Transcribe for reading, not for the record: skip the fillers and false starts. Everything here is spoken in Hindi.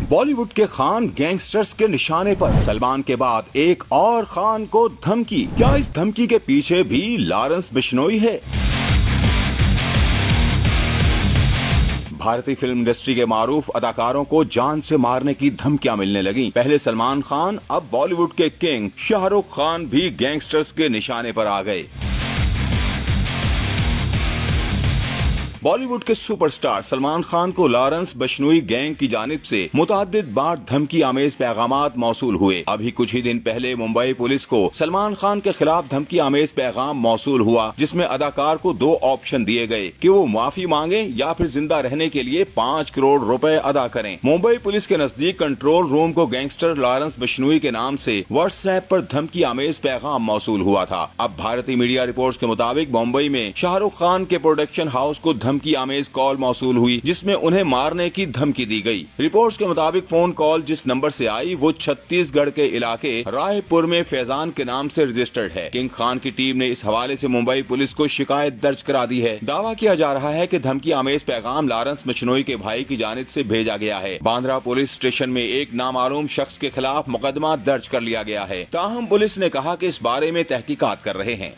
बॉलीवुड के खान गैंगस्टर्स के निशाने पर। सलमान के बाद एक और खान को धमकी। क्या इस धमकी के पीछे भी लॉरेंस बिश्नोई है? भारतीय फिल्म इंडस्ट्री के मारूफ अदाकारों को जान से मारने की धमकियां मिलने लगी। पहले सलमान खान, अब बॉलीवुड के किंग शाहरुख खान भी गैंगस्टर्स के निशाने पर आ गए। बॉलीवुड के सुपरस्टार सलमान खान को लॉरेंस बिश्नोई गैंग की जानिब से मुतअद्दिद बार धमकी आमेज पैगामात मौसूल हुए। अभी कुछ ही दिन पहले मुंबई पुलिस को सलमान खान के खिलाफ धमकी आमेज पैगाम मौसूल हुआ, जिसमें अदाकार को 2 ऑप्शन दिए गए कि वो माफी मांगे या फिर जिंदा रहने के लिए 5 करोड़ रुपए अदा करें। मुंबई पुलिस के नजदीक कंट्रोल रूम को गैंगस्टर लॉरेंस बिश्नोई के नाम से व्हाट्सएप पर धमकी आमेज पैगाम मौसूल हुआ था। अब भारतीय मीडिया रिपोर्ट्स के मुताबिक मुंबई में शाहरुख खान के प्रोडक्शन हाउस को धमकी आमेज कॉल मौसूल हुई, जिसमें उन्हें मारने की धमकी दी गई। रिपोर्ट्स के मुताबिक फोन कॉल जिस नंबर से आई वो छत्तीसगढ़ के इलाके रायपुर में फैजान के नाम से रजिस्टर्ड है। किंग खान की टीम ने इस हवाले से मुंबई पुलिस को शिकायत दर्ज करा दी है। दावा किया जा रहा है कि धमकी आमेज पैगाम लॉरेंस बिश्नोई के भाई की जानिब से भेजा गया है। बांद्रा पुलिस स्टेशन में एक नामालूम शख्स के खिलाफ मुकदमा दर्ज कर लिया गया है। ताहम पुलिस ने कहा कि इस बारे में तहकीकात कर रहे हैं।